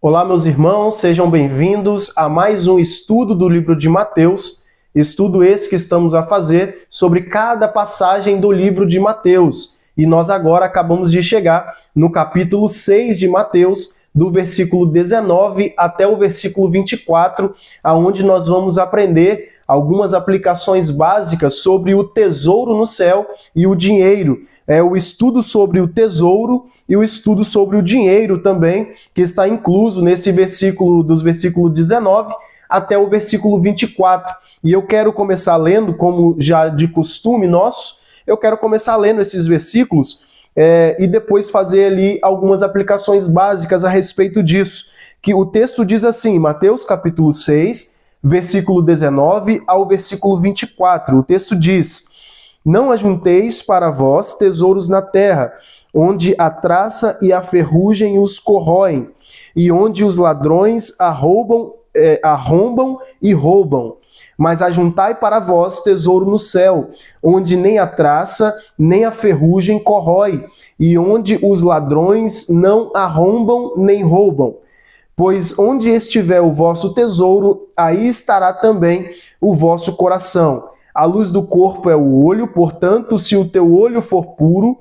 Olá, meus irmãos, sejam bem-vindos a mais um estudo do livro de Mateus, estudo esse que estamos a fazer sobre cada passagem do livro de Mateus. E nós agora acabamos de chegar no capítulo 6 de Mateus, do versículo 19 até o versículo 24, aonde nós vamos aprender algumas aplicações básicas sobre o tesouro no céu e o dinheiro. É o estudo sobre o tesouro e o estudo sobre o dinheiro também, que está incluso nesse versículo, dos versículos 19 até o versículo 24. E eu quero começar lendo, como já de costume nosso, eu quero começar lendo esses versículos e depois fazer ali algumas aplicações básicas a respeito disso. Que o texto diz assim, Mateus capítulo 6, versículo 19 ao versículo 24. O texto diz: Não ajunteis para vós tesouros na terra, onde a traça e a ferrugem os corroem, e onde os ladrões arrombam e roubam. Mas ajuntai para vós tesouro no céu, onde nem a traça nem a ferrugem corrói, e onde os ladrões não arrombam nem roubam. Pois onde estiver o vosso tesouro, aí estará também o vosso coração. A luz do corpo é o olho, portanto, se o teu olho for puro,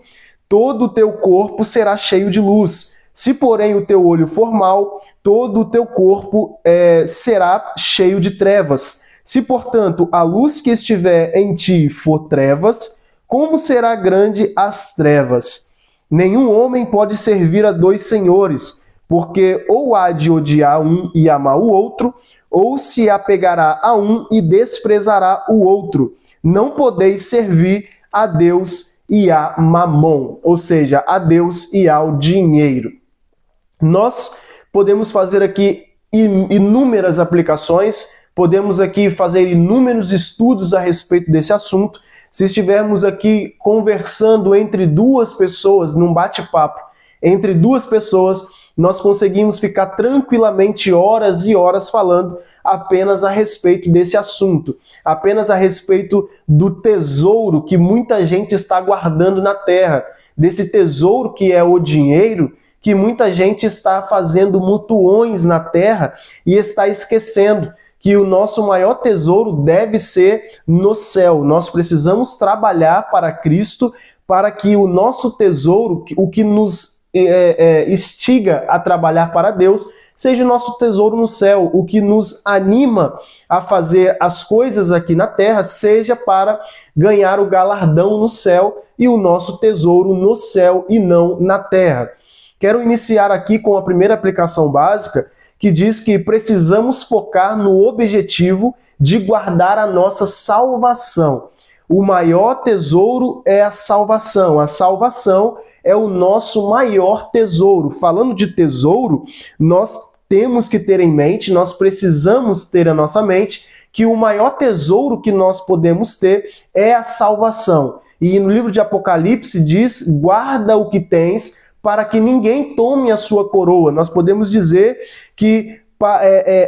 todo o teu corpo será cheio de luz. Se, porém, o teu olho for mau, todo o teu corpo será cheio de trevas. Se, portanto, a luz que estiver em ti for trevas, como será grande as trevas? Nenhum homem pode servir a dois senhores, porque ou há de odiar um e amar o outro, ou se apegará a um e desprezará o outro. Não podeis servir a Deus e a Mamon, ou seja, a Deus e ao dinheiro. Nós podemos fazer aqui inúmeras aplicações, podemos aqui fazer inúmeros estudos a respeito desse assunto. Se estivermos aqui conversando entre duas pessoas, num bate-papo, entre duas pessoas, nós conseguimos ficar tranquilamente horas e horas falando apenas a respeito desse assunto, apenas a respeito do tesouro que muita gente está guardando na terra, desse tesouro que é o dinheiro, que muita gente está fazendo mutuões na terra e está esquecendo que o nosso maior tesouro deve ser no céu. Nós precisamos trabalhar para Cristo, para que o nosso tesouro, o que nos instiga a trabalhar para Deus, seja o nosso tesouro no céu. O que nos anima a fazer as coisas aqui na terra seja para ganhar o galardão no céu e o nosso tesouro no céu e não na terra. Quero iniciar aqui com a primeira aplicação básica, que diz que precisamos focar no objetivo de guardar a nossa salvação. O maior tesouro é a salvação. A salvação é o nosso maior tesouro. Falando de tesouro, nós temos que ter em mente, nós precisamos ter na nossa mente, que o maior tesouro que nós podemos ter é a salvação. E no livro de Apocalipse diz: guarda o que tens, para que ninguém tome a sua coroa. Nós podemos dizer que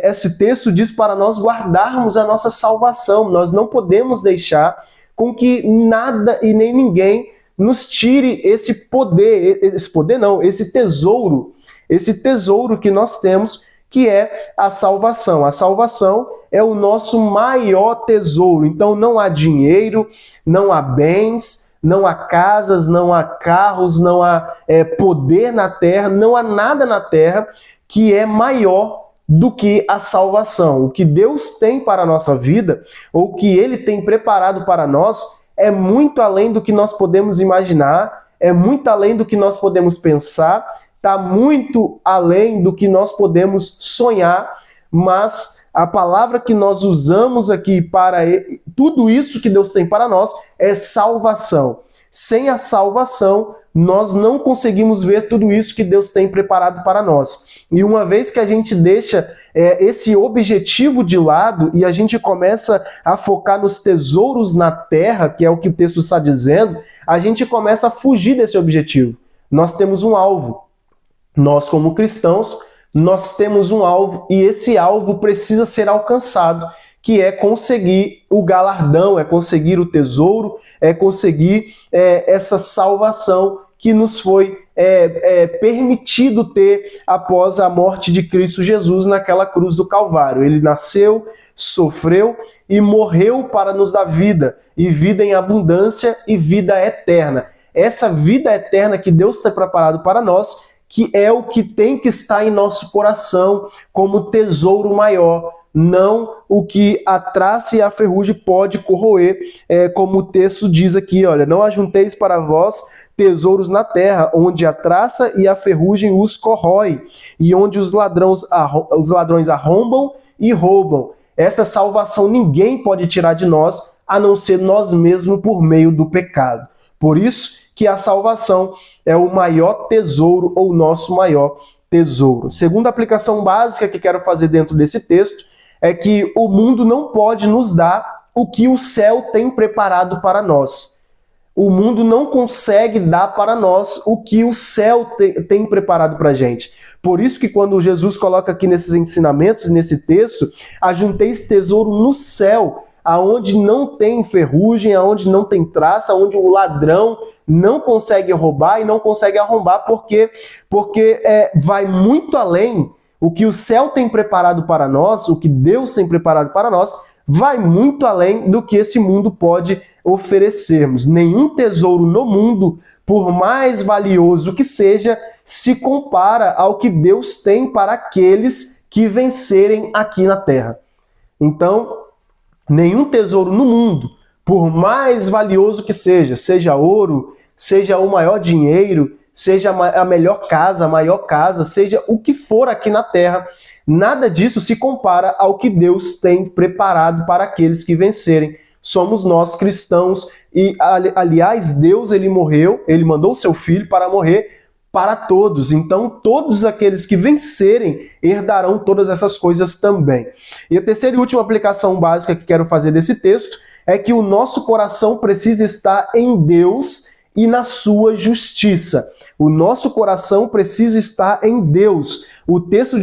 esse texto diz para nós guardarmos a nossa salvação. Nós não podemos deixar com que nada e nem ninguém nos tire esse tesouro que nós temos, que é a salvação. A salvação é o nosso maior tesouro. Então não há dinheiro, não há bens, não há casas, não há carros, não há poder na terra, não há nada na terra que é maior do que a salvação. O que Deus tem para a nossa vida, ou o que Ele tem preparado para nós, é muito além do que nós podemos imaginar, é muito além do que nós podemos pensar, está muito além do que nós podemos sonhar, mas a palavra que nós usamos aqui para tudo isso que Deus tem para nós é salvação. Sem a salvação, nós não conseguimos ver tudo isso que Deus tem preparado para nós. E uma vez que a gente deixa esse objetivo de lado e a gente começa a focar nos tesouros na terra, que é o que o texto está dizendo, a gente começa a fugir desse objetivo. Nós temos um alvo. Nós, como cristãos, nós temos um alvo e esse alvo precisa ser alcançado, que é conseguir o galardão, é conseguir o tesouro, é conseguir essa salvação que nos foi permitido ter após a morte de Cristo Jesus naquela cruz do Calvário. Ele nasceu, sofreu e morreu para nos dar vida, e vida em abundância e vida eterna. Essa vida eterna que Deus tem preparado para nós, que é o que tem que estar em nosso coração como tesouro maior, não o que a traça e a ferrugem pode corroer, como o texto diz aqui, olha, não ajunteis para vós tesouros na terra, onde a traça e a ferrugem os corrói, e onde os ladrões arrombam e roubam. Essa salvação ninguém pode tirar de nós, a não ser nós mesmos por meio do pecado. Por isso que a salvação é o maior tesouro, ou nosso maior tesouro. Segunda aplicação básica que quero fazer dentro desse texto é que o mundo não pode nos dar o que o céu tem preparado para nós. O mundo não consegue dar para nós o que o céu tem preparado para a gente. Por isso que quando Jesus coloca aqui nesses ensinamentos, nesse texto, ajunteis tesouro no céu, aonde não tem ferrugem, aonde não tem traça, aonde o ladrão não consegue roubar e não consegue arrombar, porque vai muito além. O que o céu tem preparado para nós, o que Deus tem preparado para nós, vai muito além do que esse mundo pode oferecermos. Nenhum tesouro no mundo, por mais valioso que seja, se compara ao que Deus tem para aqueles que vencerem aqui na terra. Então, nenhum tesouro no mundo, por mais valioso que seja ouro, seja o maior dinheiro, seja a melhor casa, a maior casa, seja o que for aqui na terra, nada disso se compara ao que Deus tem preparado para aqueles que vencerem. Somos nós cristãos e, aliás, Deus ele morreu, ele mandou o seu filho para morrer para todos. Então, todos aqueles que vencerem herdarão todas essas coisas também. E a terceira e última aplicação básica que quero fazer desse texto é que o nosso coração precisa estar em Deus e na sua justiça. O nosso coração precisa estar em Deus. O texto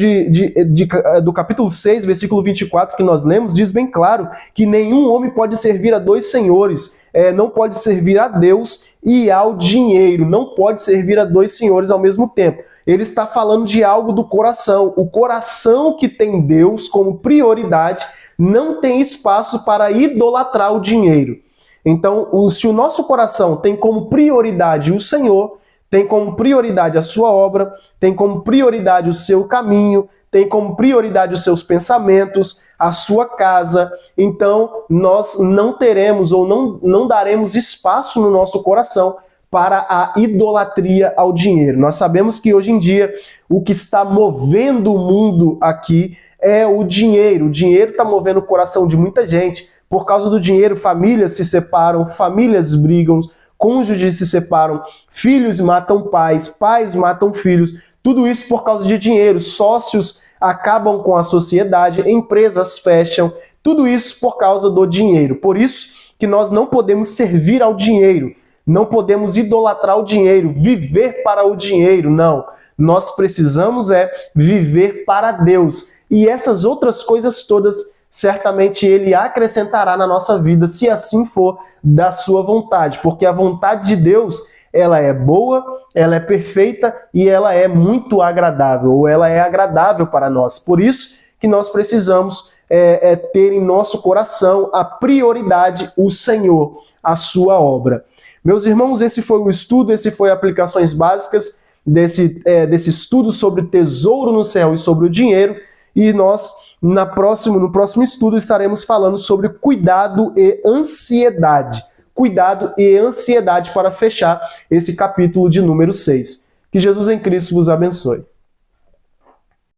do capítulo 6, versículo 24, que nós lemos, diz bem claro que nenhum homem pode servir a dois senhores. Não pode servir a Deus e ao dinheiro. Não pode servir a dois senhores ao mesmo tempo. Ele está falando de algo do coração. O coração que tem Deus como prioridade não tem espaço para idolatrar o dinheiro. Então, se o nosso coração tem como prioridade o Senhor, tem como prioridade a sua obra, tem como prioridade o seu caminho, tem como prioridade os seus pensamentos, a sua casa, então nós não teremos ou não daremos espaço no nosso coração para a idolatria ao dinheiro. Nós sabemos que hoje em dia o que está movendo o mundo aqui é o dinheiro. O dinheiro está movendo o coração de muita gente. Por causa do dinheiro, famílias se separam, famílias brigam, cônjuges se separam, filhos matam pais, pais matam filhos. Tudo isso por causa de dinheiro. Sócios acabam com a sociedade, empresas fecham. Tudo isso por causa do dinheiro. Por isso que nós não podemos servir ao dinheiro. Não podemos idolatrar o dinheiro, viver para o dinheiro, não. Nós precisamos viver para Deus. E essas outras coisas todas, certamente Ele acrescentará na nossa vida, se assim for da sua vontade. Porque a vontade de Deus, ela é boa, ela é perfeita e ela é muito agradável, ou ela é agradável para nós. Por isso que nós precisamos ter em nosso coração a prioridade, o Senhor, a sua obra. Meus irmãos, esse foi o estudo, esse foi aplicações básicas desse estudo sobre tesouro no céu e sobre o dinheiro. E nós, no próximo estudo, estaremos falando sobre cuidado e ansiedade. Cuidado e ansiedade para fechar esse capítulo de número 6. Que Jesus em Cristo vos abençoe.